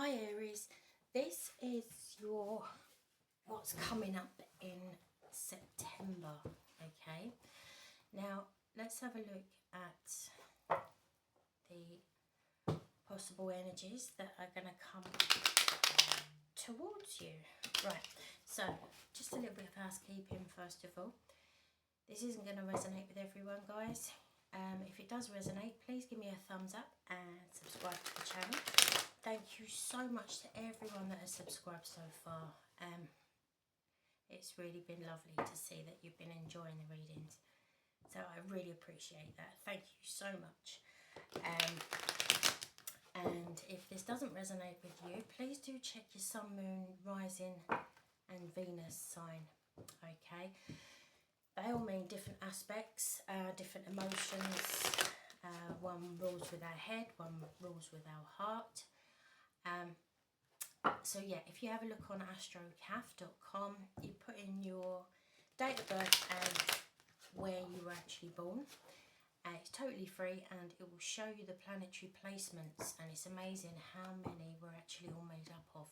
Hi Aries, this is your what's coming up in September, okay? Now let's have a look at the possible energies that are going to come towards you. Right, so just a little bit of housekeeping first of all. This isn't going to resonate with everyone, guys. If it does resonate, please give me a thumbs up and subscribe to the channel. Thank you so much to everyone that has subscribed so far. It's really been lovely to see that you've been enjoying the readings. So I really appreciate that. Thank you so much. And if this doesn't resonate with you, please do check your sun, moon, rising and Venus sign. Okay. They all mean different aspects, different emotions. One rules with our head, one rules with our heart. So yeah, if you have a look on astrocaf.com, you put in your date of birth and where you were actually born. It's totally free and it will show you the planetary placements, and it's amazing how many we're actually all made up of.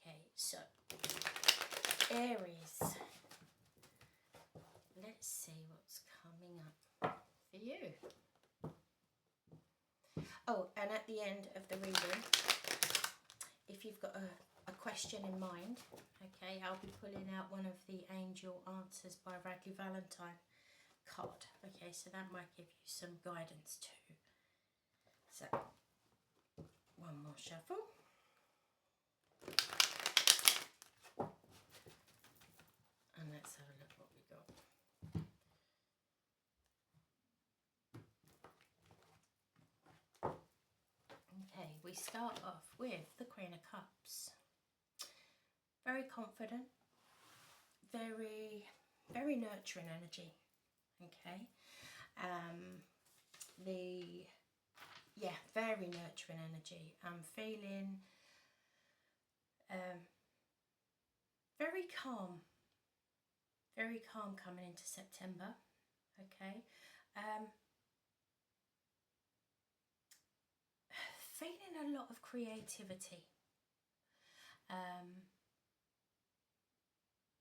Okay, so Aries. Let's see what's coming up for you. Oh, and at the end of the reading, if you've got a question in mind, okay, I'll be pulling out one of the Angel Answers by Radleigh Valentine card. Okay, so that might give you some guidance too. So, one more shuffle. And let's have a look what we got. Okay, we start off with the Queen of Cups. Very confident, very nurturing energy. Okay, very nurturing energy. I'm feeling very calm coming into September. Okay, feeling a lot of creativity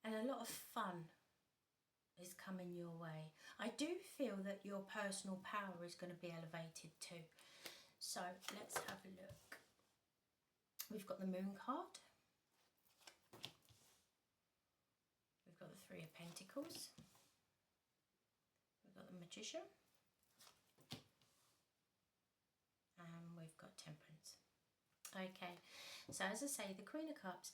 and a lot of fun is coming your way. I do feel that your personal power is going to be elevated too. So let's have a look. We've got the Moon card. We've got the Three of Pentacles. We've got the Magician. And we've got Temperance. Okay, so as I say, the Queen of Cups,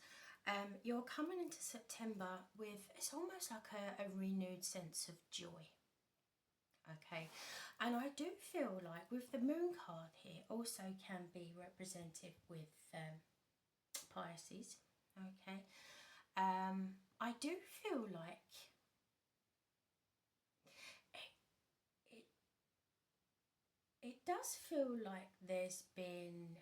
you're coming into September with, it's almost like a renewed sense of joy. Okay, and I do feel like with the Moon card here also can be representative with Pisces. Okay, I do feel like it does feel like there's been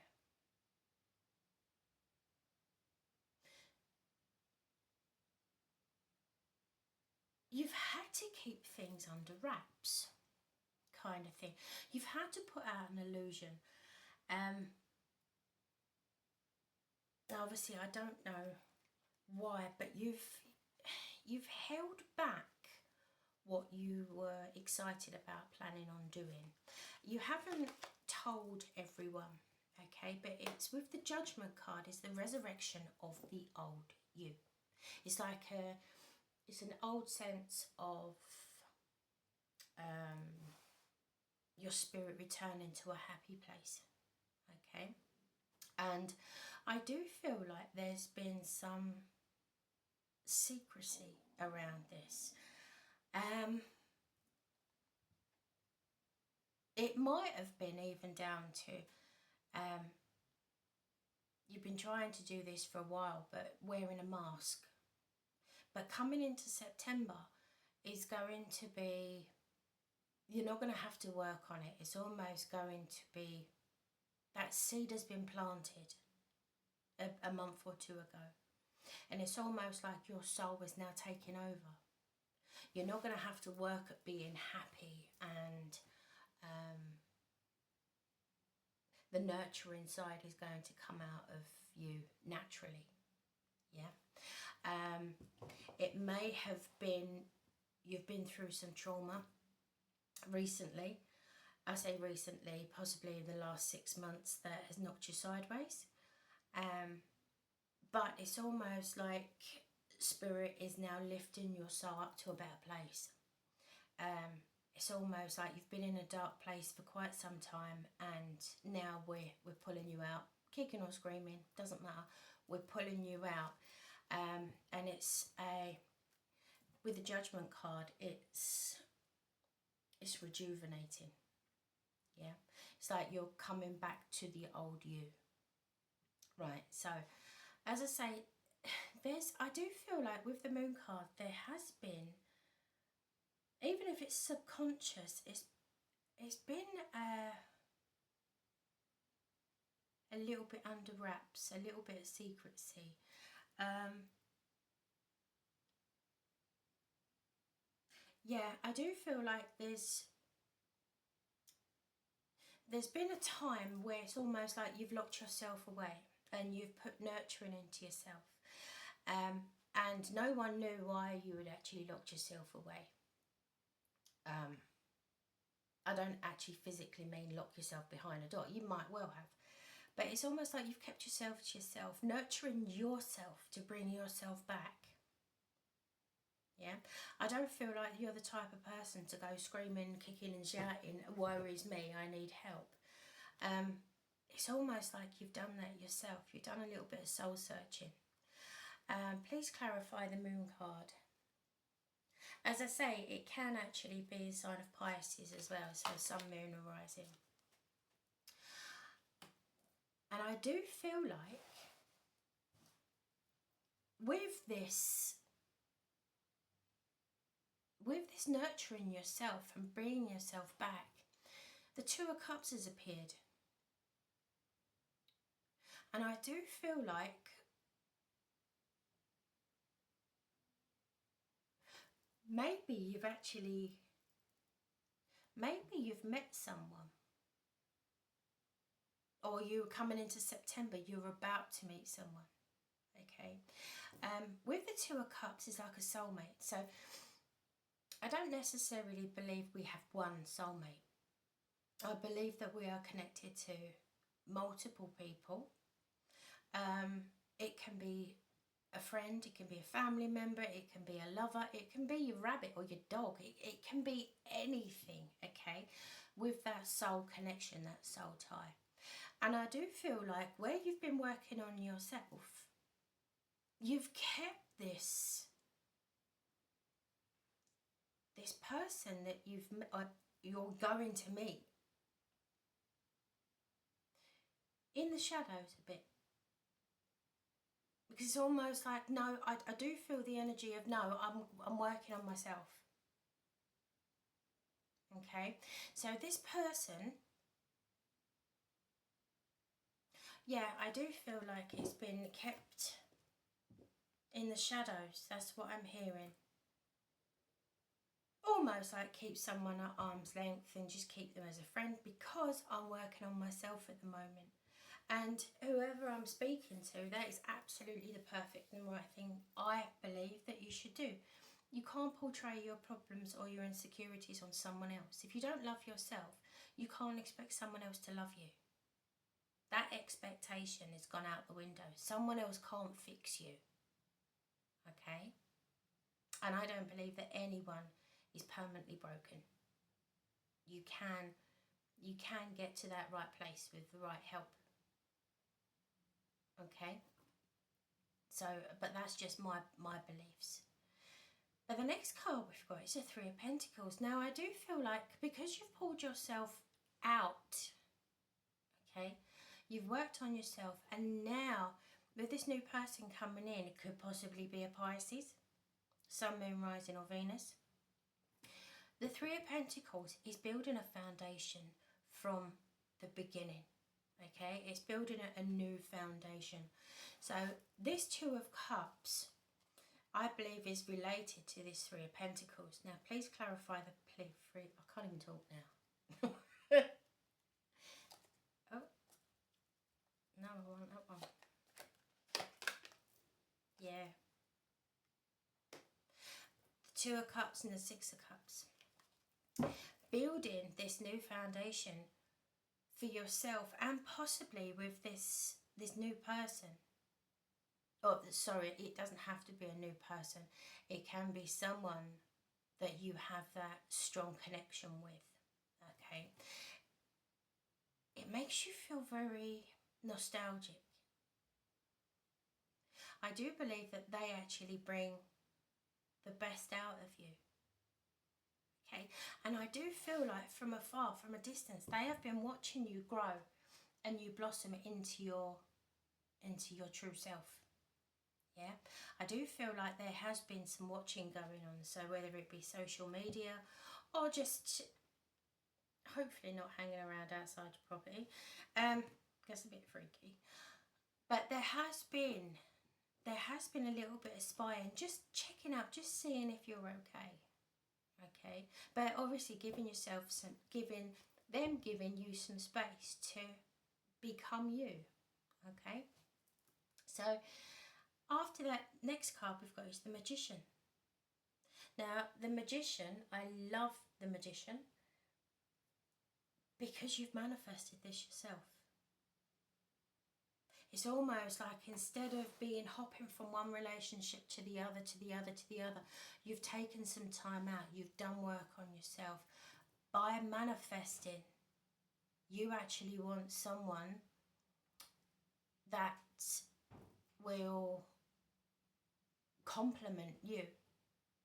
you've had to keep things under wraps, kind of thing. You've had to put out an illusion. Obviously, I don't know why, but you've held back what you were excited about planning on doing. You haven't told everyone, okay? But it's with the Judgment card, it's the resurrection of the old you. It's like it's an old sense of your spirit returning to a happy place, okay? And I do feel like there's been some secrecy around this. It might have been even down to you've been trying to do this for a while but wearing a mask. But coming into September is going to be, you're not going to have to work on it. It's almost going to be, that seed has been planted a month or two ago. And it's almost like your soul is now taking over. You're not going to have to work at being happy and the nurturing side is going to come out of you naturally. Yeah. It may have been, you've been through some trauma recently. I say recently, possibly in the last 6 months, that has knocked you sideways. But it's almost like Spirit is now lifting your soul up to a better place. It's almost like you've been in a dark place for quite some time, and now we're pulling you out, kicking or screaming, doesn't matter. We're pulling you out, and it's with the Judgment card, it's rejuvenating. Yeah, it's like you're coming back to the old you. Right. So, as I say, I do feel like with the Moon card, there has been, even if it's subconscious, it's been a little bit under wraps, a little bit of secrecy. Yeah, I do feel like there's been a time where it's almost like you've locked yourself away and you've put nurturing into yourself. And no one knew why you had actually locked yourself away. I don't actually physically mean lock yourself behind a door. You might well have. But it's almost like you've kept yourself to yourself, nurturing yourself to bring yourself back. Yeah, I don't feel like you're the type of person to go screaming, kicking and shouting, woe is me, I need help. It's almost like you've done that yourself. You've done a little bit of soul searching. Please clarify the Moon card. As I say, it can actually be a sign of Pisces as well, so Sun, Moon or Rising. And I do feel like with this nurturing yourself and bringing yourself back, the Two of Cups has appeared. And I do feel like maybe you've met someone, or you're coming into September, you're about to meet someone. Okay, with the Two of Cups is like a soulmate. So I don't necessarily believe we have one soulmate. I believe that we are connected to multiple people. It can be a friend, it can be a family member, it can be a lover, it can be your rabbit or your dog, it can be anything, okay, with that soul connection, that soul tie. And I do feel like where you've been working on yourself, you've kept this person that you're going to meet in the shadows a bit. Because it's almost like, no, I do feel the energy of, no, I'm working on myself. Okay, so this person, yeah, I do feel like it's been kept in the shadows. That's what I'm hearing. Almost like keep someone at arm's length and just keep them as a friend, because I'm working on myself at the moment. And whoever I'm speaking to, that is absolutely the perfect and right thing I believe that you should do. You can't portray your problems or your insecurities on someone else. If you don't love yourself, you can't expect someone else to love you. That expectation has gone out the window. Someone else can't fix you. Okay? And I don't believe that anyone is permanently broken. You can get to that right place with the right help. Okay, so, but that's just my beliefs. But the next card we've got is the Three of Pentacles. Now I do feel like because you've pulled yourself out, okay, you've worked on yourself, and now with this new person coming in, it could possibly be a Pisces, Sun, Moon, Rising or Venus. The Three of Pentacles is building a foundation from the beginning. Okay, it's building a new foundation. So this Two of Cups, I believe, is related to this Three of Pentacles. Now, please clarify the three. I can't even talk now. Oh, No, I want that one. Yeah. The Two of Cups and the Six of Cups. Building this new foundation for yourself and possibly with this new person. Oh, sorry, it doesn't have to be a new person. It can be someone that you have that strong connection with, okay? It makes you feel very nostalgic. I do believe that they actually bring the best out of you, okay? And I do feel like from afar, from a distance, they have been watching you grow and you blossom into your true self. Yeah, I do feel like there has been some watching going on, so whether it be social media or just hopefully not hanging around outside your property, gets a bit freaky, but there has been a little bit of spying, just checking up, just seeing if you're okay, but obviously giving you some space to become you, okay. So after that, next card we've got is the Magician. Now, the Magician, I love the Magician because you've manifested this yourself. It's almost like instead of hopping from one relationship to the other, to the other, to the other, you've taken some time out, you've done work on yourself. By manifesting, you actually want someone that will compliment you.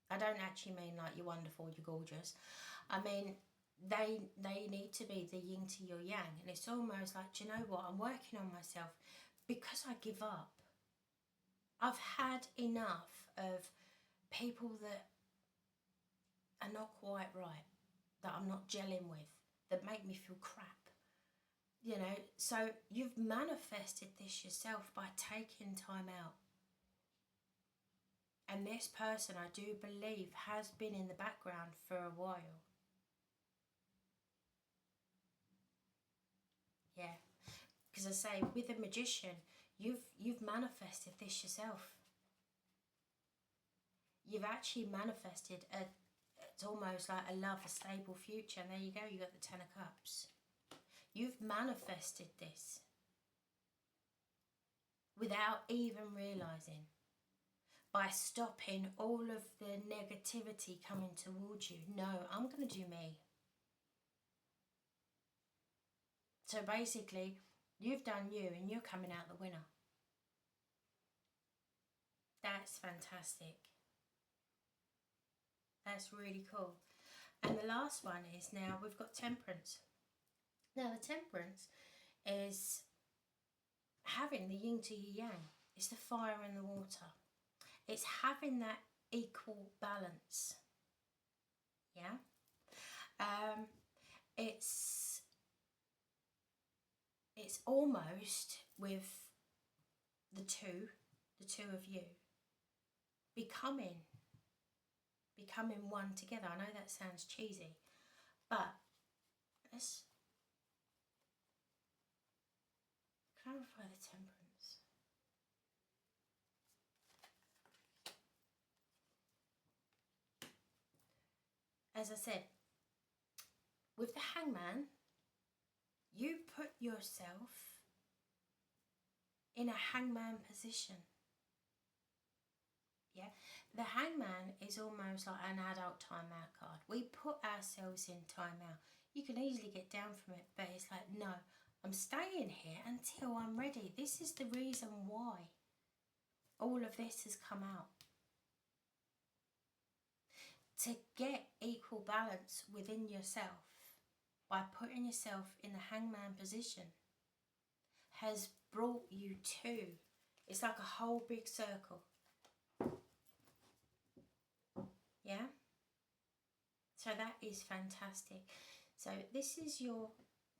I don't actually mean like you're wonderful, you're gorgeous. I mean they need to be the yin to your yang, and it's almost like, do you know what, I'm working on myself because I give up. I've had enough of people that are not quite right, that I'm not gelling with, that make me feel crap. You know, so you've manifested this yourself by taking time out. And this person, I do believe, has been in the background for a while. Yeah, because I say, with the Magician, you've manifested this yourself. You've actually manifested it's almost like a love, a stable future. And there you go, you got the Ten of Cups. You've manifested this without even realising. By stopping all of the negativity coming towards you. No, I'm going to do me. So basically, you've done you and you're coming out the winner. That's fantastic. That's really cool. And the last one is, now we've got Temperance. Now the Temperance is having the yin to yang. It's the fire and the water. It's having that equal balance. Yeah. It's almost with the two of you becoming one together. I know that sounds cheesy, but let's clarify the Temperance. As I said, with the Hangman, you put yourself in a hangman position. Yeah, the Hangman is almost like an adult timeout card. We put ourselves in timeout. You can easily get down from it, but it's like, no, I'm staying here until I'm ready. This is the reason why all of this has come out. To get equal balance within yourself by putting yourself in the Hangman position has brought you to, it's like a whole big circle. Yeah? So that is fantastic. So this is your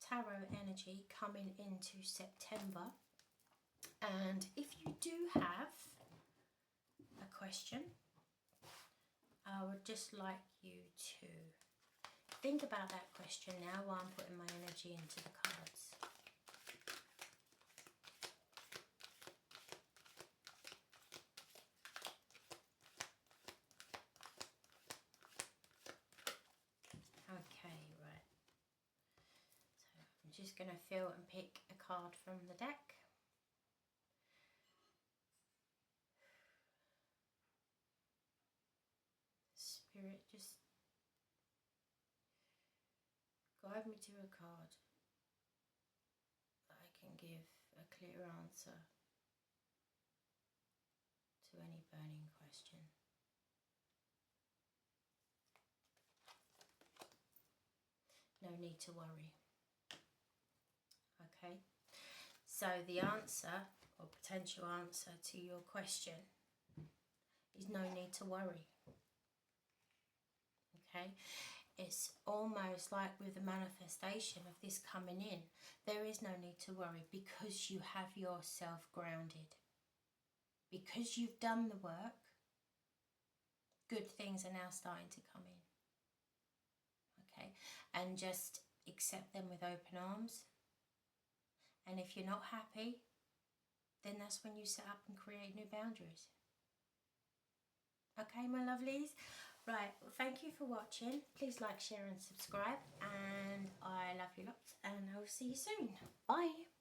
tarot energy coming into September. And if you do have a question, I would just like you to think about that question now while I'm putting my energy into the cards. just going to feel and pick a card from the deck. Spirit, just guide me to a card that I can give a clear answer to any burning question. No need to worry. Okay, so the answer or potential answer to your question is no need to worry. Okay, it's almost like with the manifestation of this coming in, there is no need to worry because you have yourself grounded. Because you've done the work, good things are now starting to come in. Okay, and just accept them with open arms. And if you're not happy, then that's when you set up and create new boundaries. Okay, my lovelies? Right, well, thank you for watching. Please like, share and subscribe. And I love you lots and I'll see you soon. Bye.